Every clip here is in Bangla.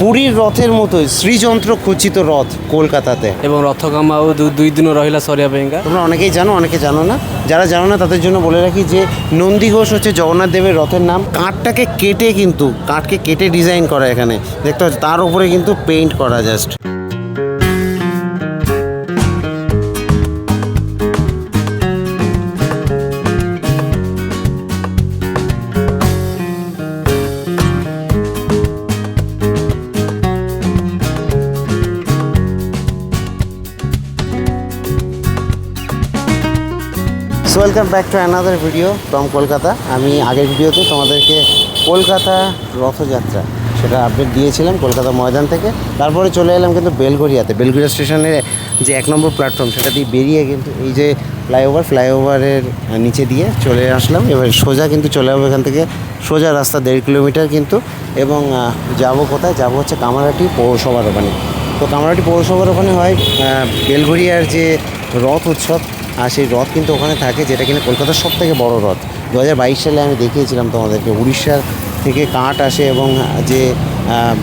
পুরীর রথের মতোই শ্রীযন্ত্র খচিত রথ কলকাতাতে। এবং রথ কামাও দুই দিন রহিলা সরিয়া পেঙ্গা। তোমরা অনেকেই জানো, অনেকে জানো না। যারা জানো না তাদের জন্য বলে রাখি যে নন্দী ঘোষ হচ্ছে জগন্নাথ দেবের রথের নাম। কাঠটাকে কেটে, কিন্তু কাঠকে কেটে ডিজাইন করা এখানে দেখতে পাচ্ছ, তার উপরে কিন্তু পেইন্ট করা just. Welcome back to another video from Kolkata. আমি আগের ভিডিওতে তোমাদেরকে কলকাতা রথযাত্রা সেটা আপডেট দিয়েছিলাম কলকাতা ময়দান থেকে। তারপরে চলে এলাম কিন্তু বেলঘরিয়াতে। বেলঘরিয়া স্টেশনের যে 1 নম্বর প্ল্যাটফর্ম সেটা দিয়ে বেরিয়ে কিন্তু এই যে ফ্লাইওভারের নিচে দিয়ে চলে আসলাম। এবার সোজা কিন্তু চলে যাবো এখান থেকে, সোজা রাস্তা 1.5 কিলোমিটার কিন্তু। এবং যাবো কোথায়? যাবো হচ্ছে কামারহাটি পৌরসভার ওখানে। তো কামারহাটি পৌরসভার ওখানে হয় বেলঘরিয়ার যে রথ উৎসব, আর সেই রথ কিন্তু ওখানে থাকে, যেটা কিনা কলকাতার সবথেকে বড় রথ। 2022 সালে আমি দেখিয়েছিলাম তোমাদেরকে। উড়িষ্যা থেকে কাঠ আসে এবং যে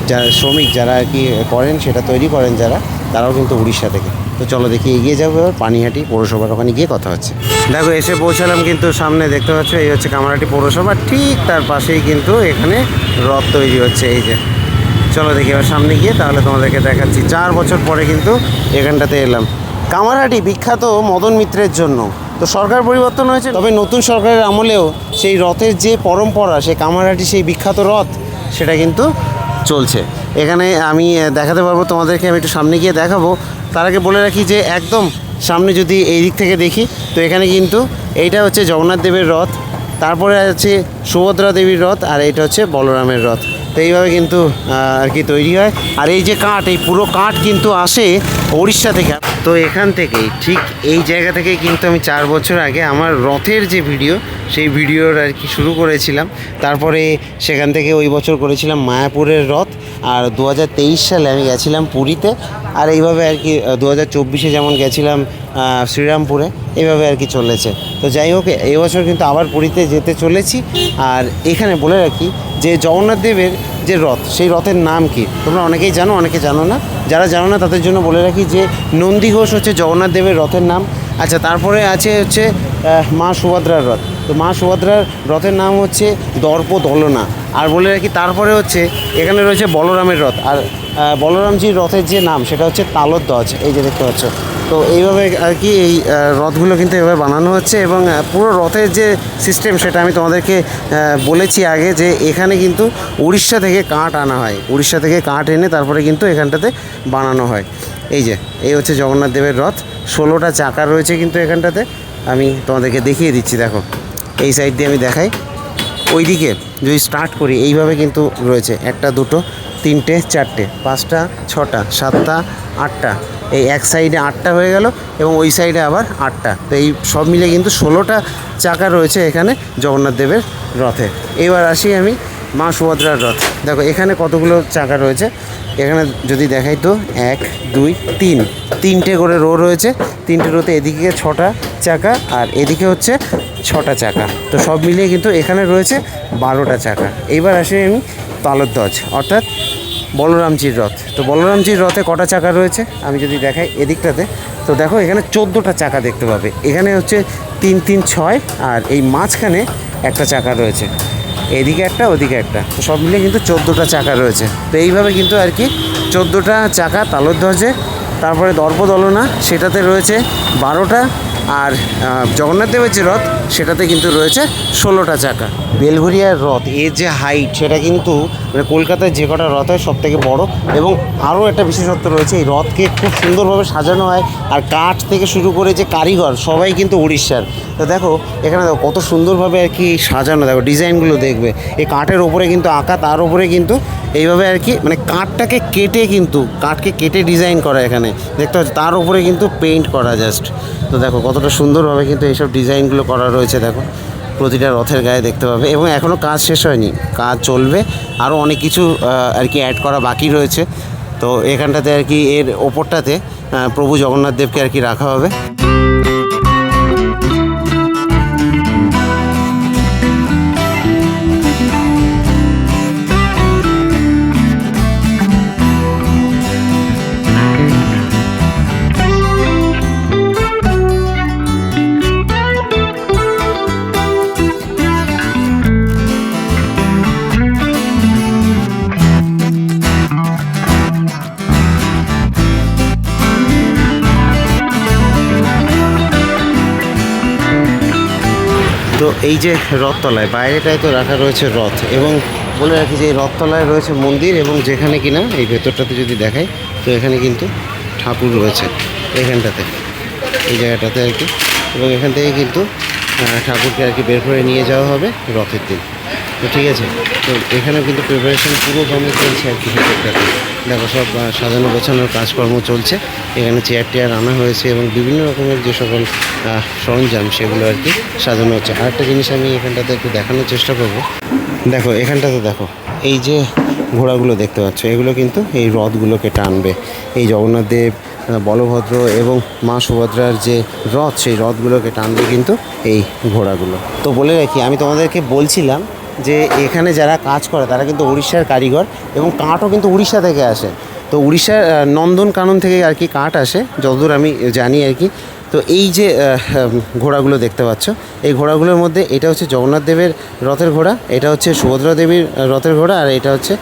যারা শ্রমিক যারা আর কি করেন, সেটা তৈরি করেন যারা, তারাও কিন্তু উড়িষ্যা থেকে। তো চলো দেখি, এগিয়ে যাবো এবার পানিহাটি পৌরসভার ওখানে গিয়ে কথা হচ্ছে। দেখো এসে পৌঁছালাম কিন্তু সামনে, দেখতে পাচ্ছ এই হচ্ছে কামারহাটি পৌরসভা। ঠিক তার পাশেই কিন্তু এখানে রথ তৈরি হচ্ছে। এই যে চলো দেখি এবার সামনে গিয়ে তাহলে তোমাদেরকে দেখাচ্ছি। 4 বছর পরে কিন্তু এখানটাতে এলাম। কামারহাটি বিখ্যাত মদন মিত্রের জন্য। তো সরকার পরিবর্তন হয়েছে, তবে নতুন সরকারের আমলেও সেই রথের যে পরম্পরা, সেই কামারহাটি সেই বিখ্যাত রথ, সেটা কিন্তু চলছে। এখানে আমি দেখাতে পারবো তোমাদেরকে, আমি একটু সামনে গিয়ে দেখাবো। তার আগে বলে রাখি যে একদম সামনে যদি এই দিক থেকে দেখি, তো এখানে কিন্তু এইটা হচ্ছে জগন্নাথ দেবের রথ, তারপরে আছে সুভদ্রা দেবীর রথ, আর এইটা হচ্ছে বলরামের রথ। তো এইভাবে কিন্তু আর কি তৈরি হয়। আর এই যে কাঠ, এই পুরো কাঠ কিন্তু আসে উড়িষ্যা থেকে। তো এখান থেকেই, ঠিক এই জায়গা থেকেই কিন্তু আমি 4 বছর আগে আমার রথের যে ভিডিও, সেই ভিডিওর আর কি শুরু করেছিলাম। তারপরে সেখান থেকে ওই বছর করেছিলাম মায়াপুরের রথ। আর 2023 সালে আমি গেছিলাম পুরীতে। আর এইভাবে আর কি 2024-এ যেমন গেছিলাম শ্রীরামপুরে, এইভাবে আর কি চলেছে। তো যাই হোক, এবছর কিন্তু আবার পুরীতে যেতে চলেছি। আর এখানে বলে রাখি যে জগন্নাথ দেবের যে রথ, সেই রথের নাম কি? তোমরা অনেকেই জানো, অনেকে জানো না। যারা জানো না তাদের জন্য বলে রাখি যে নন্দী ঘোষ হচ্ছে জগন্নাথ দেবের রথের নাম। আচ্ছা, তারপরে আছে হচ্ছে মা সুভদ্রার রথ। তো মা সুভদ্রার রথের নাম হচ্ছে দর্প দলনা। আর বলে রাখি তারপরে হচ্ছে এখানে রয়েছে বলরামের রথ। আর বলরামজির রথের যে নাম, সেটা হচ্ছে তালধ্বজ। এই যে দেখতে পাচ্ছ। তো এইভাবে আর কি এই রথগুলো কিন্তু এভাবে বানানো হচ্ছে। এবং পুরো রথের যে সিস্টেম, সেটা আমি তোমাদেরকে বলেছি আগে, যে এখানে কিন্তু উড়িষ্যা থেকে কাঠ আনা হয়। উড়িষ্যা থেকে কাঠ এনে তারপরে কিন্তু এখানটাতে বানানো হয়। এই যে এই হচ্ছে জগন্নাথ দেবের রথ। 16টা চাকা রয়েছে কিন্তু এখানটাতে। আমি তোমাদেরকে দেখিয়ে দিচ্ছি, দেখো এই সাইড দিয়ে আমি দেখাই। ওইদিকে যদি স্টার্ট করি, এইভাবে কিন্তু রয়েছে 1টা 2টো 3টে 4টে 5টা 6টা 7টা 8টা। এই এক সাইডে 8টা হয়ে গেল এবং ওই সাইডে আবার 8টা। তো এই সব মিলে কিন্তু 16টা চাকা রয়েছে এখানে জগন্নাথ দেবের রথে। এবার আসি আমি মা সুভদ্রার রথ। দেখো এখানে কতগুলো চাকা রয়েছে। এখানে যদি দেখাই তো 1 2 3 3টে করে রো রয়েছে। 3টে রোতে এদিকে 6টা চাকা আর এদিকে হচ্ছে 6টা চাকা। তো সব মিলিয়ে কিন্তু এখানে রয়েছে 12টা চাকা। এইবার আসি আমি তালধ্বজ, অর্থাৎ বলরামজির রথ। তো বলরামজির রথে কটা চাকা রয়েছে আমি যদি দেখাই এদিকটাতে, তো দেখো এখানে 14টা চাকা দেখতে পাবে। এখানে হচ্ছে 3 3 6, আর এই মাঝখানে একটা চাকা রয়েছে, এদিকে একটা ওদিকে একটা। তো সব মিলিয়ে কিন্তু 14টা চাকা রয়েছে। তো এইভাবে কিন্তু আর কি 14টা চাকা তালধ্বজে। তারপরে দর্পদলনা, সেটাতে রয়েছে 12টা। আর জগন্নাথ দেবের যে রথ, সেটাতে কিন্তু রয়েছে 16টা চাকা। বেলঘরিয়ার রথ এর যে হাইট, সেটা কিন্তু মানে কলকাতায় যে কটা রথ হয় সব থেকে বড়। এবং আরও একটা বিশেষত্ব রয়েছে, এই রথকে খুব সুন্দরভাবে সাজানো হয়। আর কাঠ থেকে শুরু করে যে কারিগর, সবাই কিন্তু উড়িষ্যার। তো দেখো এখানে দেখো কত সুন্দরভাবে আর কি সাজানো, দেখো ডিজাইনগুলো দেখবে। এই কাঠের ওপরে কিন্তু আঁকা, তার ওপরে কিন্তু এইভাবে আর কি মানে কাঠটাকে কেটে, কিন্তু কাঠকে কেটে ডিজাইন করা এখানে দেখতে পাচ্ছ, তার উপরে কিন্তু পেইন্ট করা জাস্ট। তো দেখো কতটা সুন্দরভাবে কিন্তু এইসব ডিজাইনগুলো করা রয়েছে। দেখো প্রতিটা রথের গায়ে দেখতে পাবে। এবং এখনও কাজ শেষ হয়নি, কাজ চলবে, আরও অনেক কিছু আর কি অ্যাড করা বাকি রয়েছে। তো এখানটাতে আর কি এর ওপরটাতে প্রভু জগন্নাথ দেবকে আর কি রাখা হবে। এই যে রথতলায় বাইরেটায় তো রাখা রয়েছে রথ, এবং বলে রাখি যে এই রথতলায় রয়েছে মন্দির, এবং যেখানে কিনা এই ভেতরটাতে যদি দেখাই তো এখানে কিন্তু ঠাকুর রয়েছে এখানটাতে, এই জায়গাটাতে আর কি। এবং এখান থেকে কিন্তু ঠাকুরকে আর কি বের করে নিয়ে যাওয়া হবে রথের দিন। তো ঠিক আছে, তো এখানেও কিন্তু প্রিপারেশন পুরো দমে চলছে আর কি ভেতরটাতে। দেখো সব সাজানো গোছানোর কাজকর্ম চলছে। এখানে চেয়ার টেয়ার আনা হয়েছে এবং বিভিন্ন রকমের যে সকল সরঞ্জাম সেগুলো আর কি সাজানো হচ্ছে। আরেকটা জিনিস আমি এখানটাতে একটু দেখানোর চেষ্টা করব। দেখো এখানটাতে দেখো এই যে ঘোড়াগুলো দেখতে পাচ্ছ, এগুলো কিন্তু এই রথগুলোকে টানবে। এই জগন্নাথ দেব, বলভদ্র এবং মা সুভদ্রার যে রথ, সেই রথগুলোকে টানবে কিন্তু এই ঘোড়াগুলো। তো বলে রাখি, আমি তোমাদেরকে বলছিলাম যে এখানে যারা কাজ করে তারা কিন্তু উড়িষ্যার কারিগর, এবং কাঠও কিন্তু উড়িষ্যা থেকে আসে। তো উড়িষ্যার নন্দনকানন থেকে আর কি কাঠ আসে যতদূর আমি জানি আর কি। তো এই যে ঘোড়াগুলো দেখতে পাচ্ছ, এই ঘোড়াগুলোর মধ্যে এটা হচ্ছে জগন্নাথ দেবের রথের ঘোড়া, এটা হচ্ছে সুভদ্রা দেবীর রথের ঘোড়া, আর এটা হচ্ছে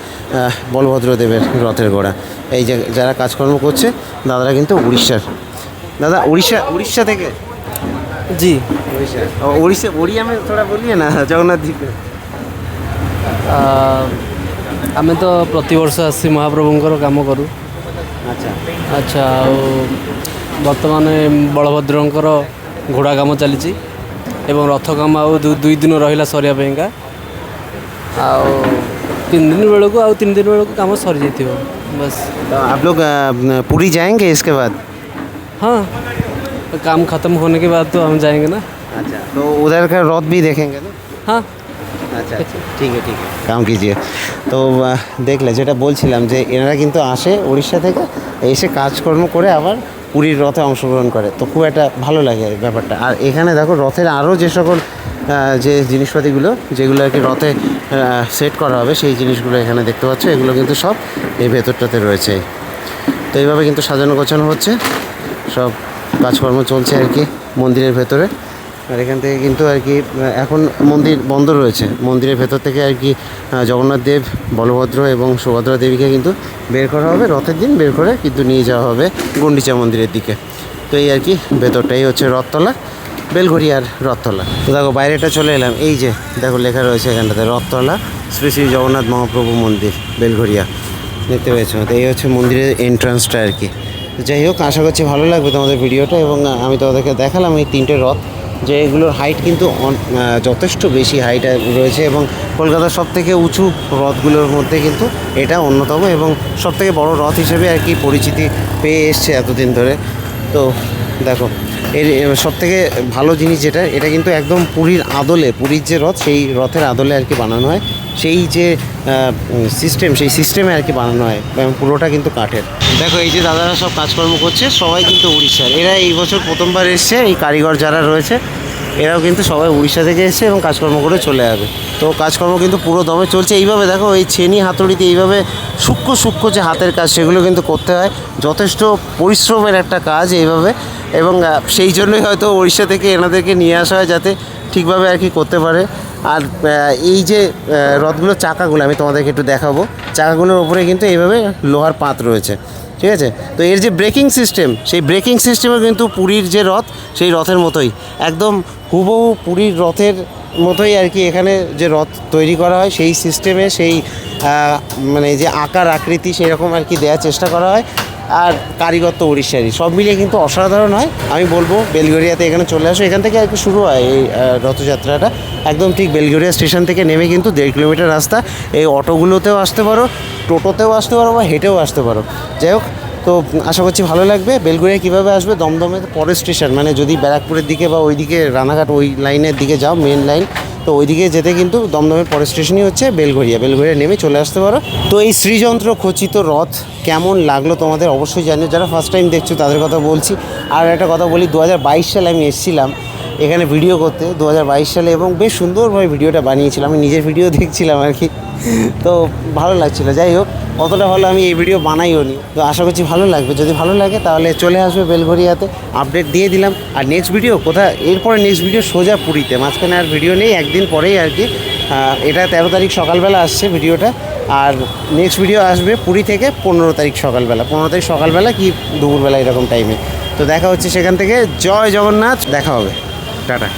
বলভদ্র দেবের রথের ঘোড়া। এই যে যারা কাজকর্ম করছে দাদারা কিন্তু উড়িষ্যার। দাদা উড়িষ্যা থেকে? জি। उड़ीसा उड़िया में थोड़ा बोलिए ना जगन्नाथ जी पे। ଆମେ ତ ପ୍ରତିବର୍ଷ ଆସି ମହାପ୍ରଭୁଙ୍କର କାମ କରୁ। अच्छा ଆଚ୍ଛା, ଆଉ ବର୍ତ୍ତମାନ ବଳଭଦ୍ରଙ୍କର ଘୋଡ଼ା କାମ ଚାଲିଛି ଏବଂ ରଥ କାମ ଆଉ ଦୁଇ ଦିନ ରହିଲା ସରିବା ପାଇଁକା। ଆଉ 3 ଦିନ ବେଳକୁ ଆଉ 3 ଦିନ ବେଳକୁ କାମ ସରିଯାଇଥିବ बस। तो आप लोग पुरी जाएंगे इसके बाद? हाँ, काम ख़त्म होने के बाद तो हम जाएंगे ना। अच्छा, तो उधर का रथ भी देखेंगे ना? हाँ। আচ্ছা ঠিক আছে কাম কিজিয়ে। তো দেখলে যেটা বলছিলাম যে এনারা কিন্তু আসে উড়িষ্যা থেকে, এসে কাজকর্ম করে আবার পুরীর রথে অংশগ্রহণ করে। তো খুব একটা ভালো লাগে ব্যাপারটা। আর এখানে দেখো রথের আরও যে সকল যে জিনিসপাতিগুলো যেগুলো আর কি রথে সেট করা হবে, সেই জিনিসগুলো এখানে দেখতে পাচ্ছ, এগুলো কিন্তু সব এই ভেতরটাতে রয়েছে। তো এইভাবে কিন্তু সাজানো গোছানো হচ্ছে, সব কাজকর্ম চলছে আর কি মন্দিরের ভেতরে। আর এখান থেকে কিন্তু আর কি এখন মন্দির বন্ধ রয়েছে, মন্দিরের ভেতর থেকে আর কি জগন্নাথ দেব, বলভদ্র এবং সুভদ্রা দেবীকে কিন্তু বের করা হবে রথের দিন, বের করে কিন্তু নিয়ে যাওয়া হবে গুন্ডিচা মন্দিরের দিকে। তো এই আর কি ভেতরটাই হচ্ছে রথতলা, বেলঘড়িয়ার রথতলা। তো দেখো বাইরেটা চলে এলাম, এই যে দেখো লেখা রয়েছে এখানটাতে রথতলা শ্রী শ্রী জগন্নাথ মহাপ্রভু মন্দির বেলঘড়িয়া, দেখতে পেয়েছো? তো এই হচ্ছে মন্দিরের এন্ট্রান্সটা আর কি। যাই হোক, আশা করছি ভালো লাগবে তোমাদের ভিডিওটা। এবং আমি তোমাদেরকে দেখালাম এই 3টে রথ, যে এগুলোর হাইট কিন্তু যথেষ্ট বেশি হাইট রয়েছে, এবং কলকাতার সবথেকে উঁচু রথগুলোর মধ্যে কিন্তু এটা অন্যতম, এবং সবথেকে বড় রথ হিসেবে আর কি পরিচিতি পেয়ে এসছে এতদিন ধরে। তো দেখো এর সবথেকে ভালো জিনিস যেটা, এটা কিন্তু একদম পুরীর আদলে, পুরীর যে রথ সেই রথের আদলে আর কি বানানো হয়। সেই যে সিস্টেম, সেই সিস্টেমে আর কি বানানো হয়, এবং পুরোটা কিন্তু কাঠের। দেখো এই যে দাদারা সব কাজকর্ম করছে, সবাই কিন্তু উড়িষ্যার। এরা এই বছর প্রথমবার এসছে, এই কারিগর যারা রয়েছে এরাও কিন্তু সবাই উড়িষ্যা থেকে এসছে এবং কাজকর্ম করে চলে যাবে। তো কাজকর্ম কিন্তু পুরো দমে চলছে। এইভাবে দেখো এই ছেনি হাতুড়িতে এইভাবে সূক্ষ্ম সূক্ষ্ম যে হাতের কাজ সেগুলো কিন্তু করতে হয়, যথেষ্ট পরিশ্রমের একটা কাজ এইভাবে। এবং সেই জন্যই হয়তো উড়িষ্যা থেকে এনাদেরকে নিয়ে আসা হয়, যাতে ঠিকভাবে আর কি করতে পারে। আর এই যে রথগুলোর চাকাগুলো আমি তোমাদেরকে একটু দেখাবো, চাকাগুলোর ওপরে কিন্তু এইভাবে লোহার পাত রয়েছে, ঠিক আছে? তো এর যে ব্রেকিং সিস্টেম, সেই ব্রেকিং সিস্টেমও কিন্তু পুরীর যে রথ সেই রথের মতোই, একদম হুবহু পুরীর রথের মতোই আর কি এখানে যে রথ তৈরি করা হয়, সেই সিস্টেমে সেই মানে যে আকার আকৃতি সেই রকম আর কি দেওয়ার চেষ্টা করা হয়। আর কারিগর তো উড়িষ্যারই, সব মিলিয়ে কিন্তু অসাধারণ হয়। আমি বলবো বেলঘড়িয়াতে এখানে চলে আসো, এখান থেকে আর কি শুরু হয় এই রথযাত্রাটা। একদম ঠিক বেলঘড়িয়া স্টেশন থেকে নেমে কিন্তু 1.5 কিলোমিটার রাস্তা। এই অটোগুলোতেও আসতে পারো, টোটোতেও আসতে পারো, বা হেঁটেও আসতে পারো। যাই হোক, তো আশা করছি ভালো লাগবে। বেলঘড়িয়া কীভাবে আসবে, দমদমে পরের স্টেশন, মানে যদি ব্যারাকপুরের দিকে বা ওইদিকে রানাঘাট ওই লাইনের দিকে যাও, মেন লাইন, তো ওইদিকে যেতে কিন্তু দমদমের পরের স্টেশনই হচ্ছে বেলঘড়িয়া। বেলঘড়িয়া নেমে চলে আসতে পারো। তো এই শ্রীযন্ত্র খচিত রথ কেমন লাগলো তোমাদের অবশ্যই জানিও। যারা ফার্স্ট টাইম দেখছো তাদের কথা বলছি। আর একটা কথা বলি, 2022 সালে আমি এসেছিলাম এখানে ভিডিও করতে, 2022 সালে, এবং বেশ সুন্দরভাবে ভিডিওটা বানিয়েছিলাম। আমি নিজের ভিডিও দেখছিলাম আর কি, তো ভালো লাগছিলো। যাই হোক, অতটা ভালো আমি এই ভিডিও বানাইও নি। তো আশা করছি ভালো লাগবে। যদি ভালো লাগে তাহলে চলে আসবে বেলঘড়িয়াতে, আপডেট দিয়ে দিলাম। আর নেক্সট ভিডিও কোথায়, এরপরে নেক্সট ভিডিও সোজা পুরীতে, মাঝখানে আর ভিডিও নেই, একদিন পরেই আর কি। এটা 13 তারিখ সকালবেলা আসছে ভিডিওটা, আর নেক্সট ভিডিও আসবে পুরী থেকে 15 তারিখ সকালবেলা, 15 তারিখ সকালবেলা কি দুপুরবেলা এরকম টাইমে। তো দেখা হচ্ছে সেখান থেকে। জয় জগন্নাথ, দেখা হবে, টাটা।